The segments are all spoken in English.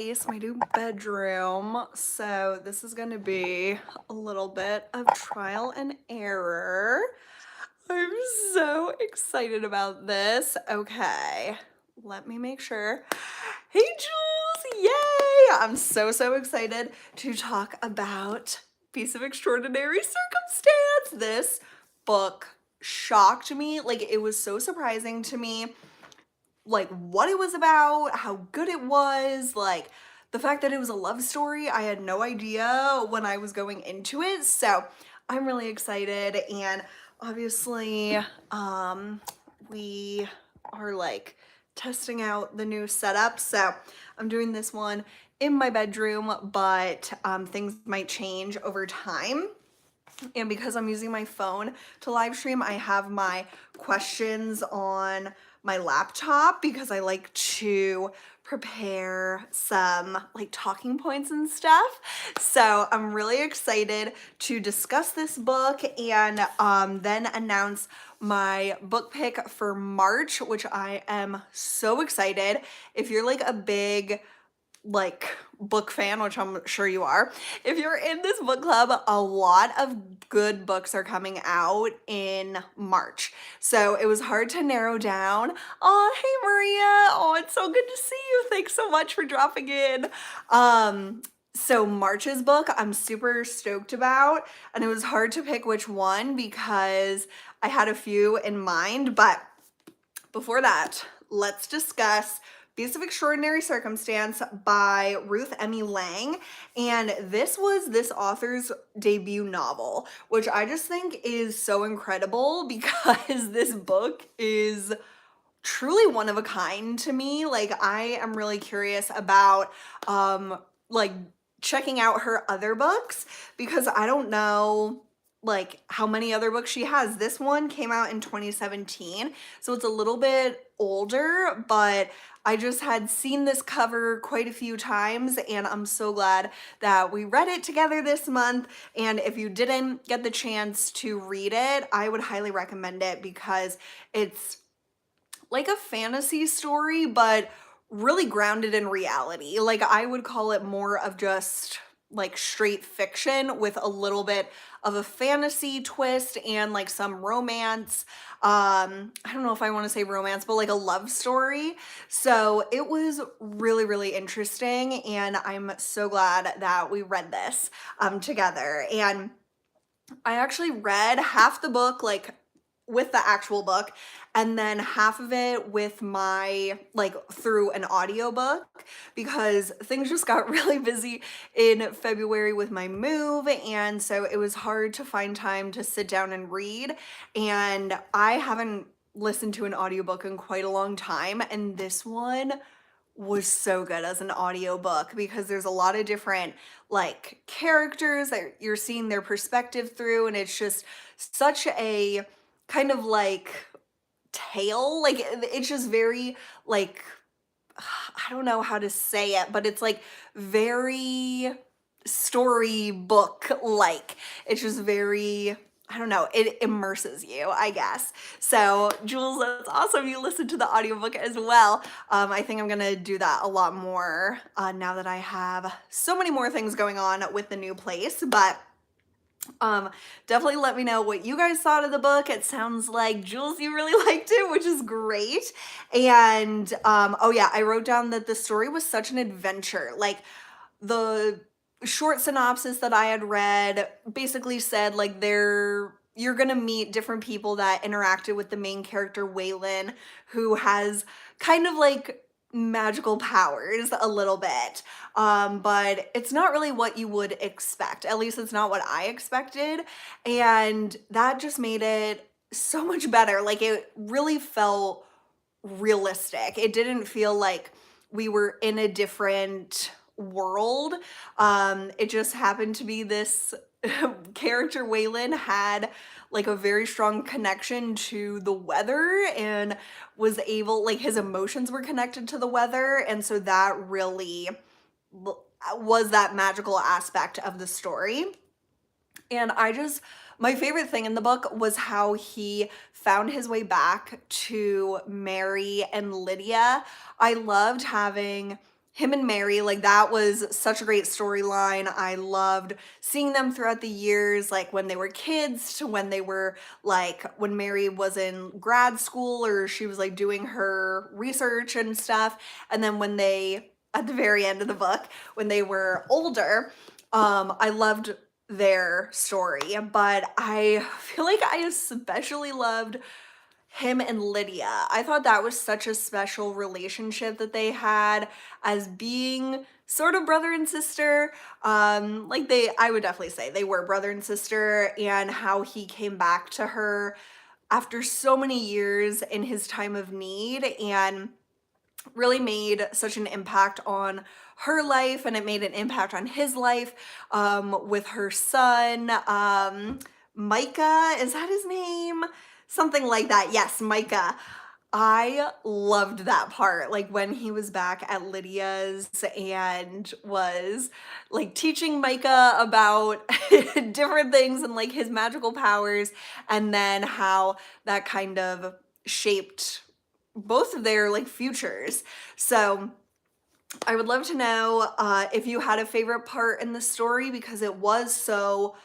My new bedroom. So this is gonna be a little bit of trial and error. I'm so excited about this. Okay, let me make sure. Hey Jules, yay! I'm so excited to talk about Piece of Extraordinary Circumstance. This book shocked me. Like, it was so surprising to me, like what it was about, how good it was, like the fact that it was a love story. I had no idea when I was going into it. So I'm really excited. And obviously, we are like testing out the new setup. So I'm doing this one in my bedroom, but things might change over time. And because I'm using my phone to live stream, I have my questions on my laptop because I like to prepare some like talking points and stuff. So I'm really excited to discuss this book and then announce my book pick for March, which I am so excited. If you're like a big like book fan, which I'm sure you are, if you're in this book club, a lot of good books are coming out in March. So it was hard to narrow down. Oh, hey Maria. Oh, it's so good to see you. Thanks so much for dropping in. So March's book I'm super stoked about, and it was hard to pick which one because I had a few in mind, but before that, let's discuss Piece of Extraordinary Circumstance by Ruth Emmie Lang. And this was this author's debut novel, which I just think is so incredible because this book is truly one of a kind to me. Like, I am really curious about like checking out her other books because I don't know like how many other books she has. This one came out in 2017, so it's a little bit older, but I just had seen this cover quite a few times and I'm so glad that we read it together this month. And if you didn't get the chance to read it, I would highly recommend it because it's like a fantasy story, but really grounded in reality. Like, I would call it more of just like straight fiction with a little bit of a fantasy twist and like some romance. I don't know if I want to say romance, but like a love story. So it was really interesting, and I'm so glad that we read this together. And I actually read half the book like with the actual book, and then half of it with my like through an audiobook because things just got really busy in February with my move, and so it was hard to find time to sit down and read. And I haven't listened to an audiobook in quite a long time, and this one was so good as an audiobook because there's a lot of different like characters that you're seeing their perspective through, and it's just such a kind of like tale. Like, it's just very like, I don't know how to say it, but it's like very storybook like. It's just very, I don't know, it immerses you, I guess. So Jules, that's awesome you listened to the audiobook as well. I think I'm gonna do that a lot more now that I have so many more things going on with the new place. But definitely let me know what you guys thought of the book. It sounds like Jules, you really liked it, which is great. And oh yeah, I wrote down that the story was such an adventure. Like, the short synopsis that I had read basically said like you're gonna meet different people that interacted with the main character Waylon, who has kind of like magical powers a little bit, but it's not really what you would expect. At least it's not what I expected, and that just made it so much better. Like, it really felt realistic. It didn't feel like we were in a different world. It just happened to be this character Waylon had like a very strong connection to the weather and was able, like, his emotions were connected to the weather, and so that really was that magical aspect of the story. And my favorite thing in the book was how he found his way back to Mary and Lydia. I loved having him and Mary, like that was such a great storyline. I loved seeing them throughout the years, like when they were kids to when they were like when Mary was in grad school or she was like doing her research and stuff. And then when they, at the very end of the book, when they were older, I loved their story. But I feel like I especially loved him and Lydia. I thought that was such a special relationship that they had as being sort of brother and sister. Like I would definitely say they were brother and sister, and how he came back to her after so many years in his time of need and really made such an impact on her life, and it made an impact on his life with her son. Micah, is that his name? Something like that. Yes, Micah. I loved that part, like when he was back at Lydia's and was like teaching Micah about different things and like his magical powers, and then how that kind of shaped both of their like futures. So I would love to know if you had a favorite part in the story, because it was so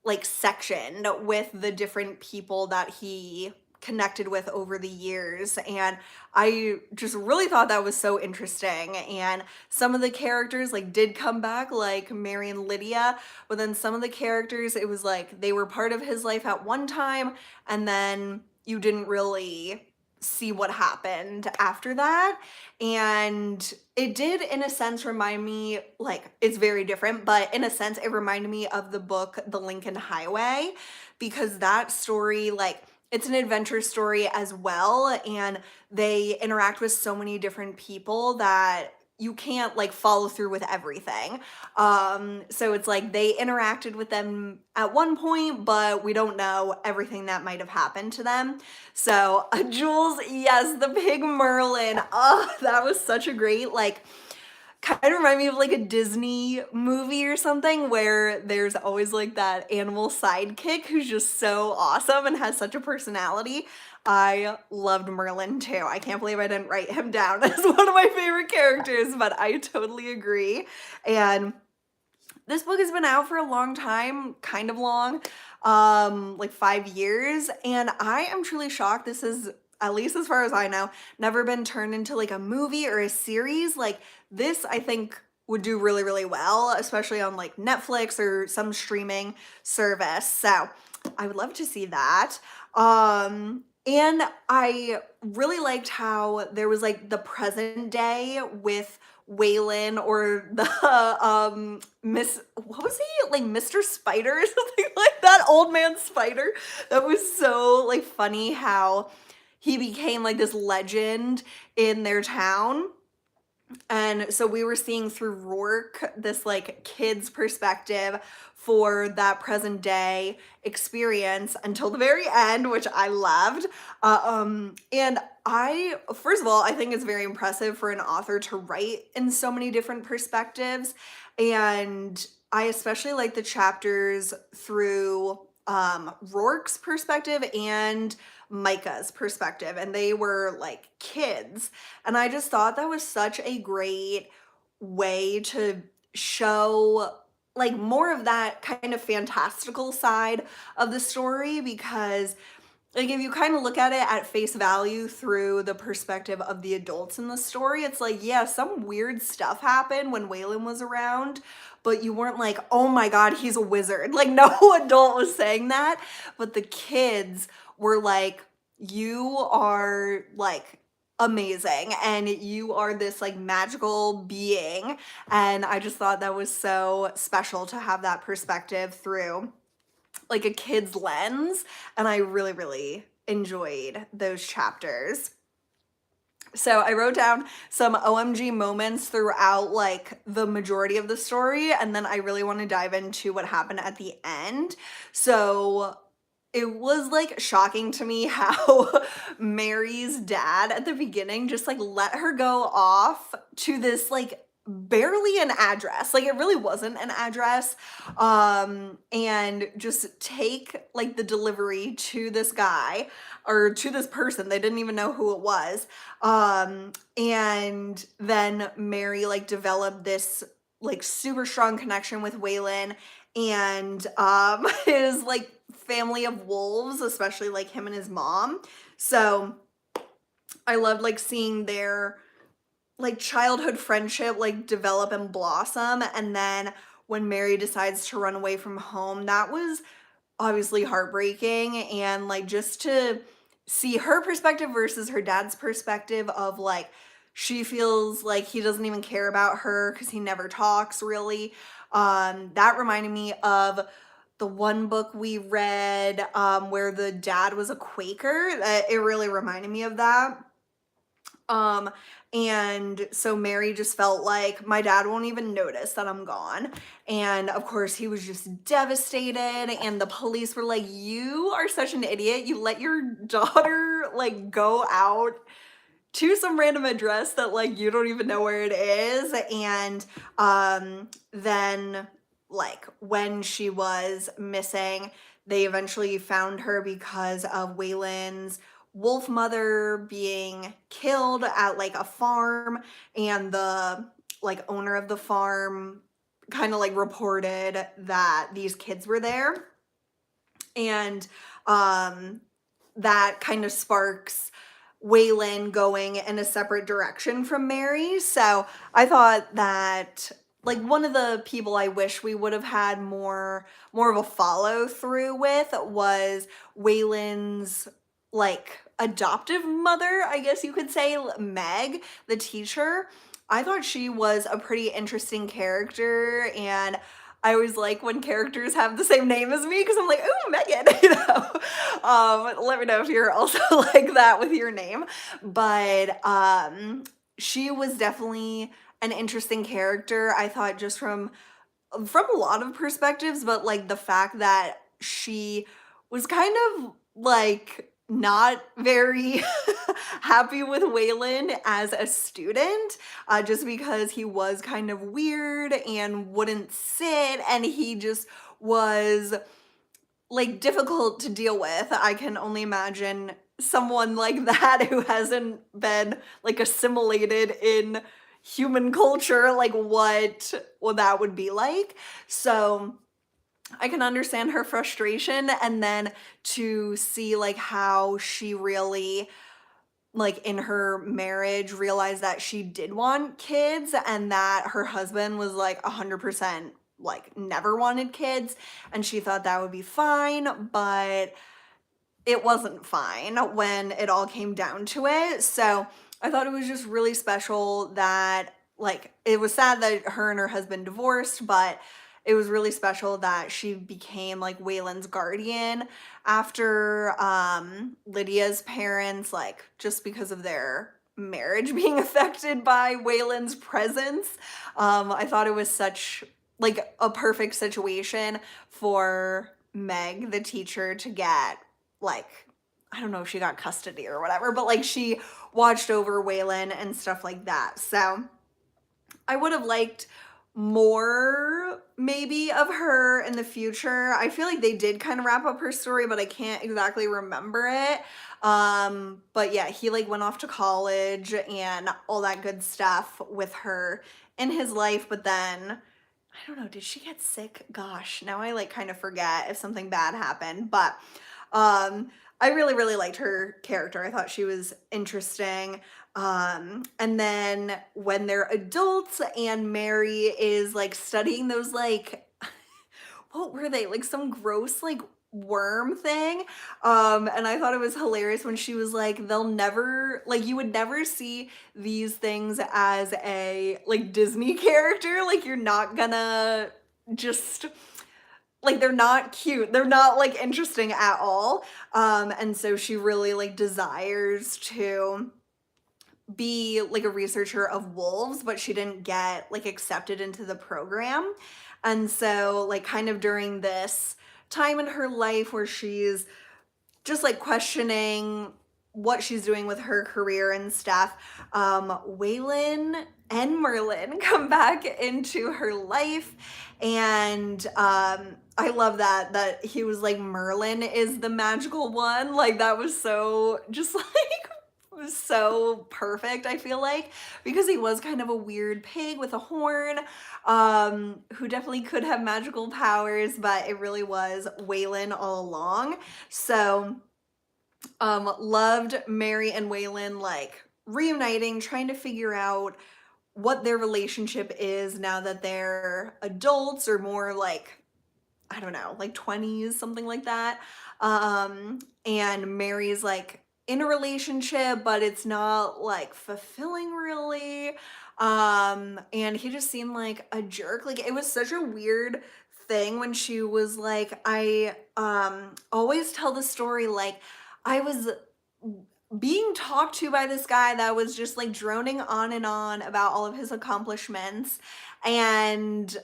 like sectioned with the different people that he connected with over the years, and I just really thought that was so interesting. And some of the characters like did come back, like Mary and Lydia, but then some of the characters, it was like they were part of his life at one time and then you didn't really see what happened after that. And it did in a sense remind me, like it's very different, but in a sense it reminded me of the book The Lincoln Highway, because that story, like it's an adventure story as well, and they interact with so many different people that you can't like follow through with everything. So it's like they interacted with them at one point, but we don't know everything that might have happened to them. So Jules, yes, the pig Merlin. Oh, that was such a great, like, kind of remind me of like a Disney movie or something where there's always like that animal sidekick who's just so awesome and has such a personality. I loved Merlin too. I can't believe I didn't write him down as one of my favorite characters, but I totally agree. And this book has been out for a long time, kind of long, like 5 years, and I am truly shocked this is, at least as far as I know, never been turned into like a movie or a series. Like this, I think would do really, really well, especially on like Netflix or some streaming service. So I would love to see that. And I really liked how there was like the present day with Waylon, or the Miss, what was he, like Mr. Spider or something like that, old man Spider. That was so like funny how he became like this legend in their town. And so we were seeing through Rourke this like kid's perspective for that present day experience until the very end, which I loved. And I, first of all, I think it's very impressive for an author to write in so many different perspectives. And I especially like the chapters through Rourke's perspective and Micah's perspective, and they were like kids. And I just thought that was such a great way to show like more of that kind of fantastical side of the story, because like if you kind of look at it at face value through the perspective of the adults in the story, it's like, yeah, some weird stuff happened when Waylon was around, but you weren't like, oh my God, he's a wizard. Like no adult was saying that, but the kids were like, you are like amazing and you are this like magical being. And I just thought that was so special to have that perspective through like a kid's lens, and I really, really enjoyed those chapters. So I wrote down some OMG moments throughout like the majority of the story, and then I really want to dive into what happened at the end. So it was like shocking to me how Mary's dad at the beginning just like let her go off to this like barely an address. Like, it really wasn't an address. And just take like the delivery to this guy or to this person. They didn't even know who it was. And then Mary like developed this like super strong connection with Waylon and his like family of wolves, especially like him and his mom. So I loved like seeing their like childhood friendship like develop and blossom. And then when Mary decides to run away from home, that was obviously heartbreaking. And like just to see her perspective versus her dad's perspective of like she feels like he doesn't even care about her because he never talks really. That reminded me of the one book we read where the dad was a Quaker. It really reminded me of that. Um, and so Mary just felt like my dad won't even notice that I'm gone. And of course, he was just devastated. And the police were like, "You are such an idiot. You let your daughter like go out to some random address that like you don't even know where it is." And then like when she was missing, they eventually found her because of Waylon's wolf mother being killed at like a farm, and the like owner of the farm kind of like reported that these kids were there. And that kind of sparks Waylon going in a separate direction from Mary. So I thought that like one of the people I wish we would have had more of a follow through with was Waylon's like adoptive mother, I guess you could say, Meg, the teacher. I thought she was a pretty interesting character, and I always like when characters have the same name as me because I'm like, "Ooh, Megan," you know. Let me know if you're also like that with your name. But she was definitely an interesting character. I thought just from a lot of perspectives, but like the fact that she was kind of like not very happy with Waylon as a student, just because he was kind of weird and wouldn't sit, and he just was like difficult to deal with. I can only imagine someone like that who hasn't been like assimilated in human culture, like what that would be like. So I can understand her frustration, and then to see like how she really like in her marriage realized that she did want kids and that her husband was like 100% like never wanted kids, and she thought that would be fine, but it wasn't fine when it all came down to it. So I thought it was just really special that like it was sad that her and her husband divorced, but it was really special that she became like Waylon's guardian after Lydia's parents, like just because of their marriage being affected by Waylon's presence. I thought it was such like a perfect situation for Meg, the teacher, to get like, I don't know if she got custody or whatever, but like she watched over Waylon and stuff like that. So I would have liked more maybe of her in the future. I feel like they did kind of wrap up her story, but I can't exactly remember it. But yeah, he like went off to college and all that good stuff with her in his life, but then I don't know, did she get sick? Gosh, now I like kind of forget if something bad happened, but I really, really liked her character. I thought she was interesting. And then when they're adults and Mary is like studying those like what were they? Like some gross like worm thing. And I thought it was hilarious when she was like, they'll never like you would never see these things as a like Disney character. Like you're not gonna just like they're not cute. They're not like interesting at all. And so she really like desires to be like a researcher of wolves, but she didn't get like accepted into the program. And so like kind of during this time in her life where she's just like questioning what she's doing with her career and stuff. Waylon and Merlin come back into her life, and I love that he was like, Merlin is the magical one. Like, that was so just like so perfect, I feel like, because he was kind of a weird pig with a horn, who definitely could have magical powers, but it really was Waylon all along. So loved Mary and Waylon like reuniting, trying to figure out what their relationship is now that they're adults, or more like, I don't know, like 20s, something like that. And Mary's like in a relationship, but it's not like fulfilling really. And he just seemed like a jerk. Like, it was such a weird thing when she was like, I always tell the story like I was being talked to by this guy that was just like droning on and on about all of his accomplishments, and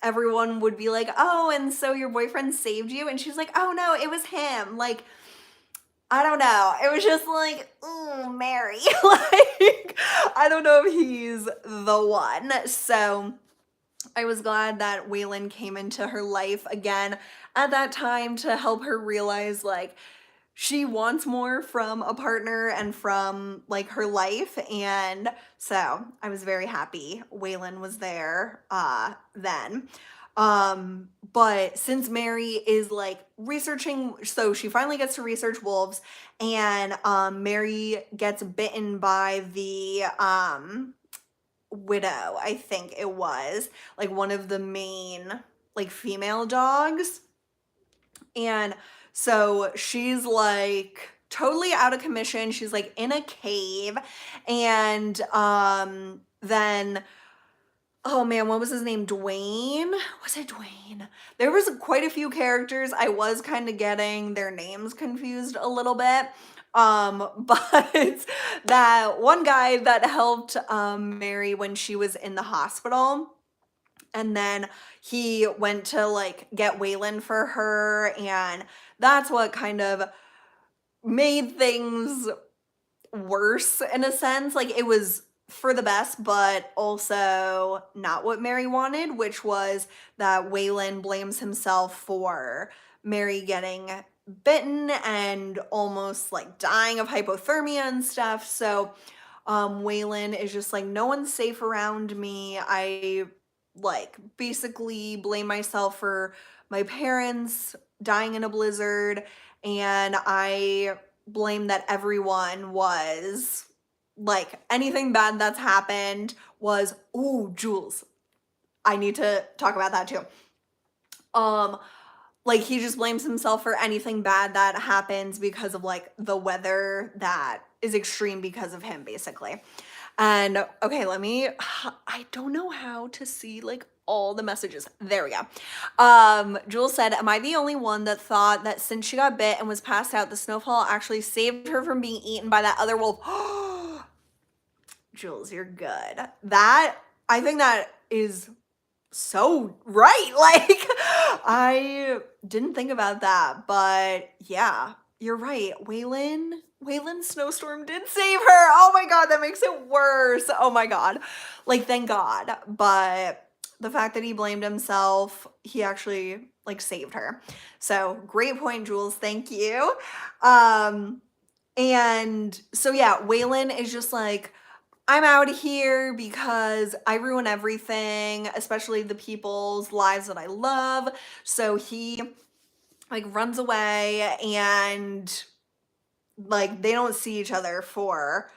everyone would be like, oh, and so your boyfriend saved you, and she's like, oh no, it was him. Like, I don't know, it was just like, ooh, Mary. Like, I don't know if he's the one. So I was glad that Waylon came into her life again at that time to help her realize like she wants more from a partner and from like her life. And so I was very happy Waylon was there then. But since Mary is like researching, so she finally gets to research wolves, and Mary gets bitten by the widow, I think it was, like one of the main like female dogs. And so she's like totally out of commission. She's like in a cave. And then, oh man, what was his name? Dwayne? Was it Dwayne? There was quite a few characters. I was kind of getting their names confused a little bit. But that one guy that helped Mary when she was in the hospital, and then he went to like get Waylon for her, and that's what kind of made things worse in a sense. Like, it was for the best, but also not what Mary wanted, which was that Waylon blames himself for Mary getting bitten and almost like dying of hypothermia and stuff. So Waylon is just like, no one's safe around me. I like basically blame myself for my parents dying in a blizzard, and I blame that everyone was like, anything bad that's happened was, ooh, Jules, I need to talk about that too. Like, he just blames himself for anything bad that happens because of like the weather that is extreme because of him, basically. And okay, I don't know how to see like all the messages. There we go. Jules said, am I the only one that thought that since she got bit and was passed out, the snowfall actually saved her from being eaten by that other wolf? Jules, you're good. I think that is so right. Like, I didn't think about that, but yeah, you're right. Waylon's snowstorm did save her. Oh my god, that makes it worse. Oh my god. Like, thank God. But the fact that he blamed himself, he actually like saved her. So great point, Jules. Thank you. And so yeah, Waylon is just like, I'm out of here because I ruin everything, especially the people's lives that I love. So he like runs away, and like they don't see each other for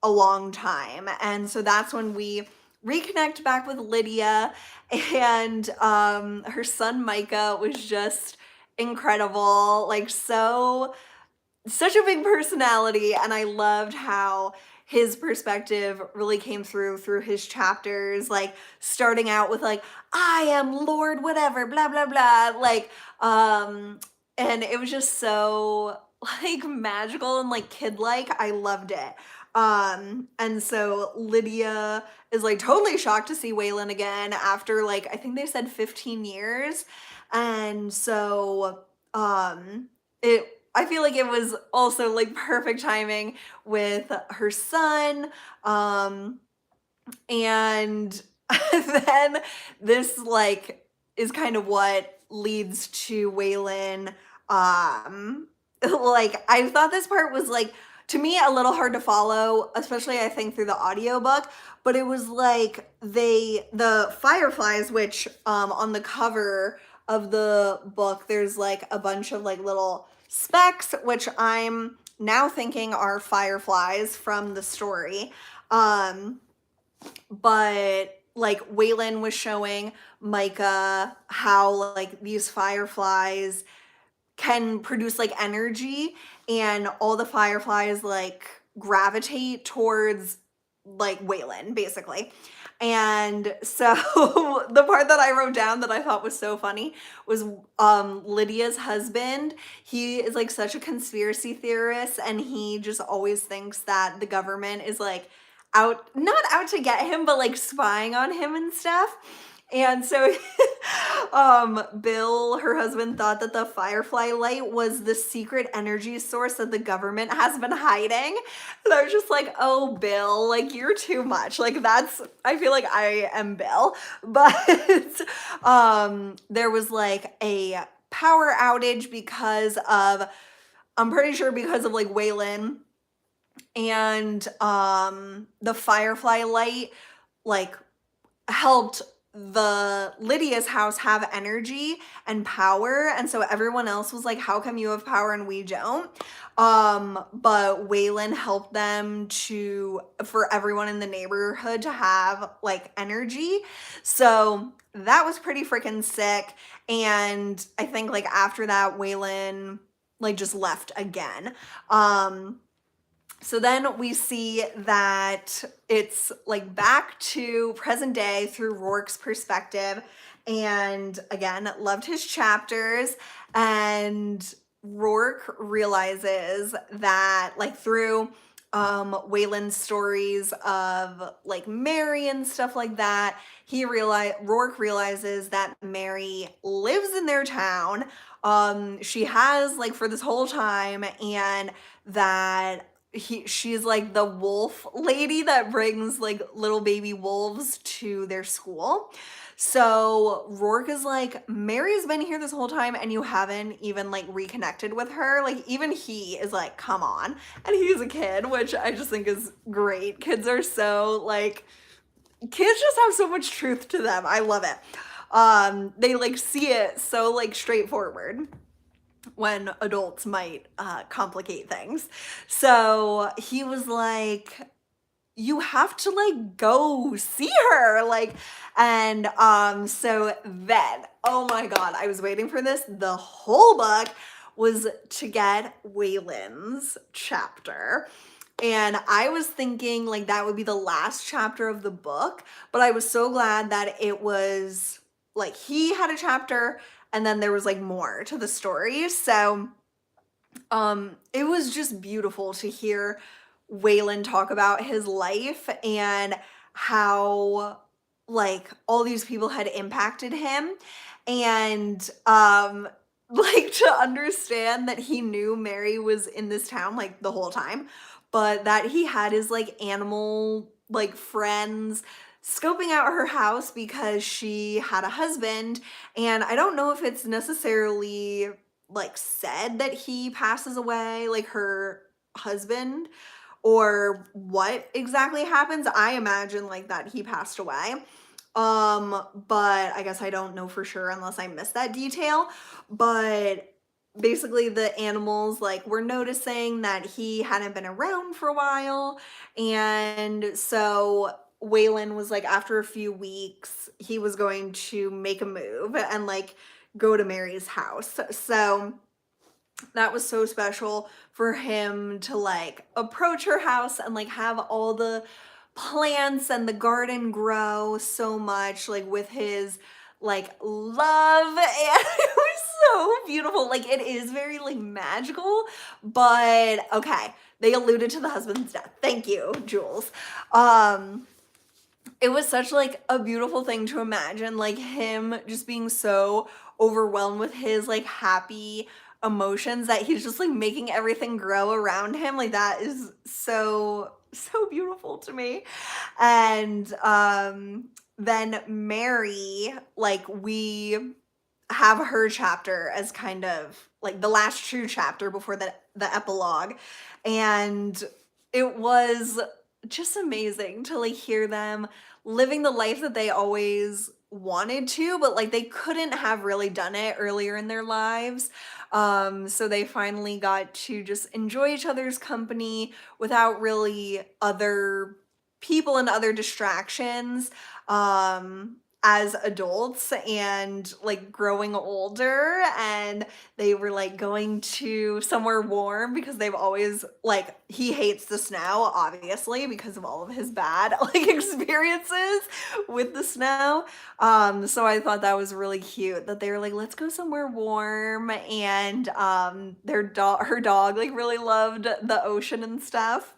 a long time. And so that's when we reconnect back with Lydia, and her son Micah was just incredible. Like, such a big personality, and I loved how his perspective really came through his chapters, like starting out with like, I am Lord whatever, blah blah blah, like and it was just so like magical and like kid-like. I loved it. And so Lydia is like totally shocked to see Waylon again after like, I think they said 15 years. And so it I feel like it was also like perfect timing with her son. And then this like is kind of what leads to Waylon. Like I thought this part was like to me a little hard to follow, especially I think through the audiobook, but it was like the fireflies, which on the cover of the book there's like a bunch of like little specks, which I'm now thinking are fireflies from the story. But like Waylon was showing Micah how like these fireflies can produce like energy, and all the fireflies like gravitate towards like Waylon basically. And so the part that I wrote down that I thought was so funny was Lydia's husband. He is like such a conspiracy theorist, and he just always thinks that the government is like not out to get him, but like spying on him and stuff. And so Bill, her husband, thought that the firefly light was the secret energy source that the government has been hiding. And I was just like, oh, Bill, like you're too much. Like I feel like I am Bill. But there was like a power outage because of, I'm pretty sure because of like Waylon, and the firefly light like helped the Lydia's house have energy and power, and so everyone else was like, how come you have power and we don't? But Waylon helped them for everyone in the neighborhood to have like energy. So that was pretty freaking sick. And I think like after that Waylon like just left again. So then we see that it's like back to present day through Rourke's perspective. And again, loved his chapters. And Rourke realizes that like through Waylon's stories of like Mary and stuff like that, Rourke realizes that Mary lives in their town. She has like for this whole time, and that she's like the wolf lady that brings like little baby wolves to their school. So Rourke is like, Mary's been here this whole time and you haven't even like reconnected with her. Like even he is like, come on. And he's a kid, which I just think is great. Kids are so like, kids just have so much truth to them. I love it. They like see it so like straightforward when adults might complicate things. So he was like, you have to like go see her, like, and so then, oh my god, I was waiting for this the whole book, was to get Waylon's chapter. And I was thinking like that would be the last chapter of the book, but I was so glad that it was like he had a chapter and then there was like more to the story. So it was just beautiful to hear Waylon talk about his life and how like all these people had impacted him, and like to understand that he knew Mary was in this town like the whole time, but that he had his like animal like friends scoping out her house because she had a husband. And I don't know if it's necessarily like said that he passes away, like her husband, or what exactly happens. I imagine like that he passed away. But I guess I don't know for sure unless I missed that detail. But basically the animals like were noticing that he hadn't been around for a while, and so Waylon was like, after a few weeks he was going to make a move and like go to Mary's house. So that was so special for him to like approach her house and like have all the plants and the garden grow so much like with his like love, and it was so beautiful. Like it is very like magical, but okay, they alluded to the husband's death. Thank you, Jules. It was such like a beautiful thing to imagine, like him just being so overwhelmed with his like happy emotions that he's just like making everything grow around him. Like that is so beautiful to me. And then Mary, like we have her chapter as kind of like the last true chapter before the epilogue. And it was just amazing to like hear them living the life that they always wanted to, but like they couldn't have really done it earlier in their lives. So they finally got to just enjoy each other's company without really other people and other distractions. As adults and like growing older, and they were like going to somewhere warm because they've always like, he hates the snow obviously because of all of his bad like experiences with the snow. So I thought that was really cute that they were like, let's go somewhere warm, and her dog like really loved the ocean and stuff.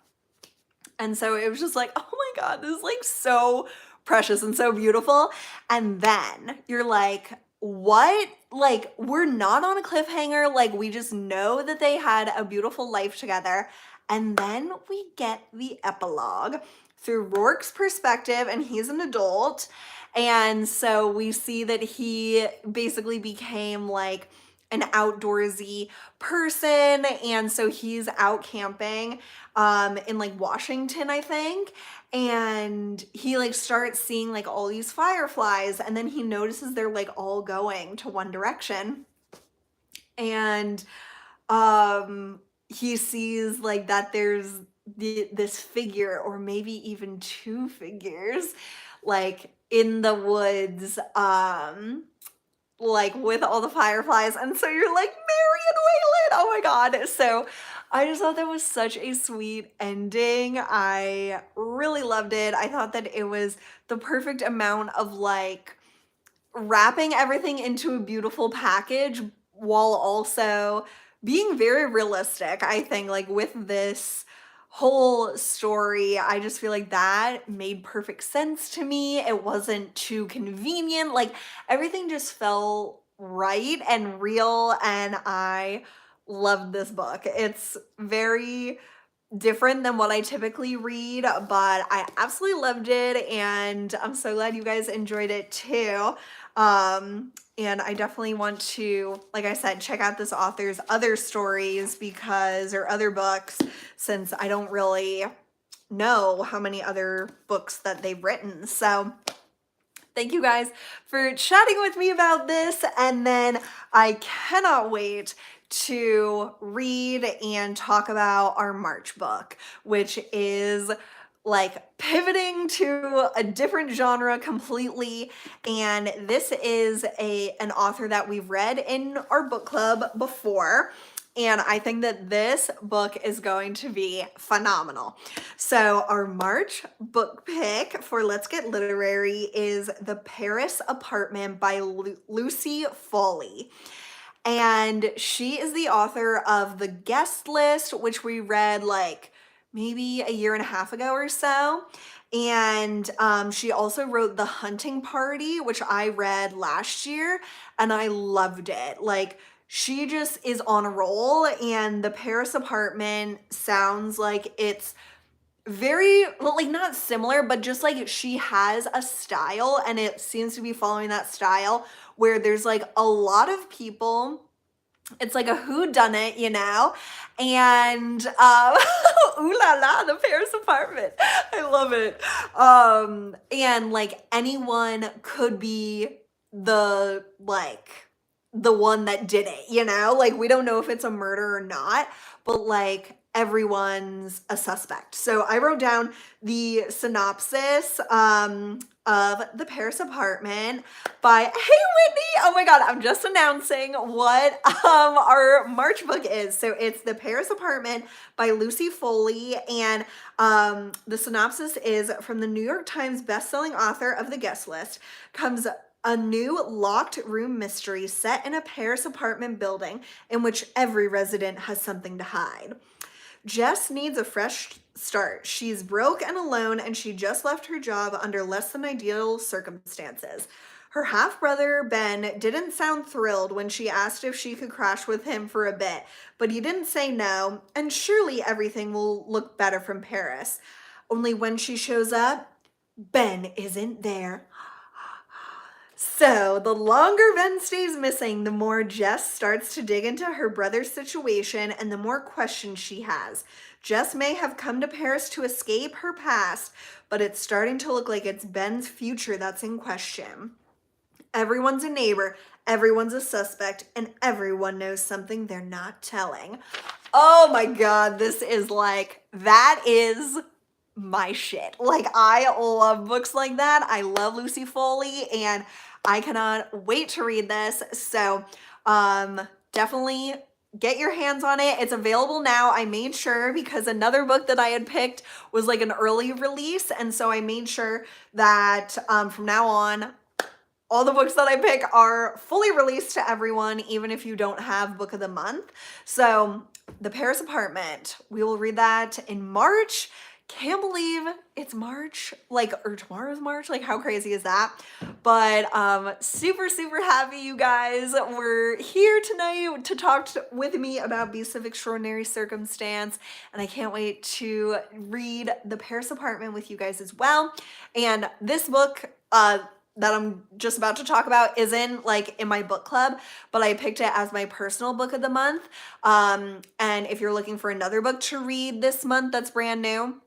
And so it was just like, oh my God, this is like so precious and so beautiful. And then you're like, what? Like, we're not on a cliffhanger. Like, we just know that they had a beautiful life together. And then we get the epilogue through Rourke's perspective, and he's an adult. And so we see that he basically became like an outdoorsy person, and so he's out camping in like Washington, I think, and he like starts seeing like all these fireflies, and then he notices they're like all going to one direction, and he sees like that there's this figure, or maybe even two figures, like in the woods, like with all the fireflies. And so you're like, Mary and Waylon, oh my God. So I just thought that was such a sweet ending. I really loved it. I thought that it was the perfect amount of like wrapping everything into a beautiful package while also being very realistic. I think like with this whole story, I just feel like that made perfect sense to me. It wasn't too convenient. Like everything just felt right and real, and I loved this book. It's very different than what I typically read, but I absolutely loved it, and I'm so glad you guys enjoyed it too. And I definitely want to, like I said, check out this author's other stories or other books, since I don't really know how many other books that they've written. So thank you guys for chatting with me about this, and then I cannot wait to read and talk about our March book, which is like pivoting to a different genre completely. And this is an author that we've read in our book club before. And I think that this book is going to be phenomenal. So our March book pick for Let's Get Literary is The Paris Apartment by Lucy Foley. And she is the author of The Guest List, which we read like maybe a year and a half ago or so. And she also wrote The Hunting Party, which I read last year, and I loved it. Like, she just is on a roll, and The Paris Apartment sounds like it's very, well, like not similar, but just like she has a style, and it seems to be following that style where there's like a lot of people. It's like a whodunit, you know, and ooh la la, The Paris Apartment. I love it. And like anyone could be the one that did it, you know? Like we don't know if it's a murder or not, but like everyone's a suspect. So I wrote down the synopsis of The Paris Apartment by, hey Whitney, oh my God, I'm just announcing what our March book is. So it's The Paris Apartment by Lucy Foley, and the synopsis is, from the New York Times bestselling author of The Guest List comes a new locked room mystery set in a Paris apartment building in which every resident has something to hide. Jess needs a fresh start. She's broke and alone, and she just left her job under less than ideal circumstances. Her half-brother, Ben, didn't sound thrilled when she asked if she could crash with him for a bit, but he didn't say no, and surely everything will look better from Paris. Only when she shows up, Ben isn't there. So, the longer Ben stays missing, the more Jess starts to dig into her brother's situation and the more questions she has. Jess may have come to Paris to escape her past, but it's starting to look like it's Ben's future that's in question. Everyone's a neighbor, everyone's a suspect, and everyone knows something they're not telling. Oh my God, this is like, that is my shit. Like, I love books like that. I love Lucy Foley, and I cannot wait to read this. So definitely get your hands on it. It's available now. I made sure, because another book that I had picked was like an early release, and so I made sure that from now on, all the books that I pick are fully released to everyone, even if you don't have book of the month. So The Paris Apartment, we will read that in March. Can't believe it's March, like, or tomorrow's March, like how crazy is that? But super, super happy you guys were here tonight to talk with me about Beasts of Extraordinary Circumstance, and I can't wait to read The Paris Apartment with you guys as well. And this book, that I'm just about to talk about isn't like in my book club, but I picked it as my personal book of the month. And if you're looking for another book to read this month that's brand new,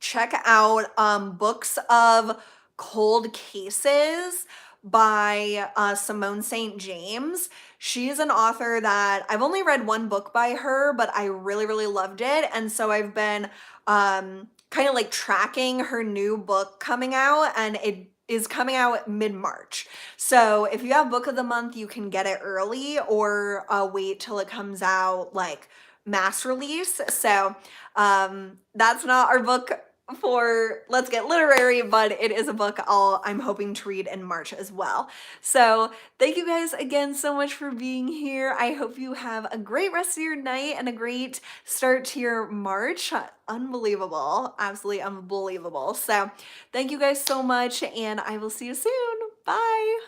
check out Books of Cold Cases by Simone St. James. She's an author that I've only read one book by her, but I really, really loved it. And so I've been kind of like tracking her new book coming out, and it is coming out mid-March. So if you have book of the month, you can get it early, or wait till it comes out like mass release. So that's not our book for Let's Get Literary, but it is a book I'm hoping to read in March as well. So thank you guys again so much for being here. I hope you have a great rest of your night and a great start to your March. Unbelievable. Absolutely unbelievable. So thank you guys so much, and I will see you soon. Bye.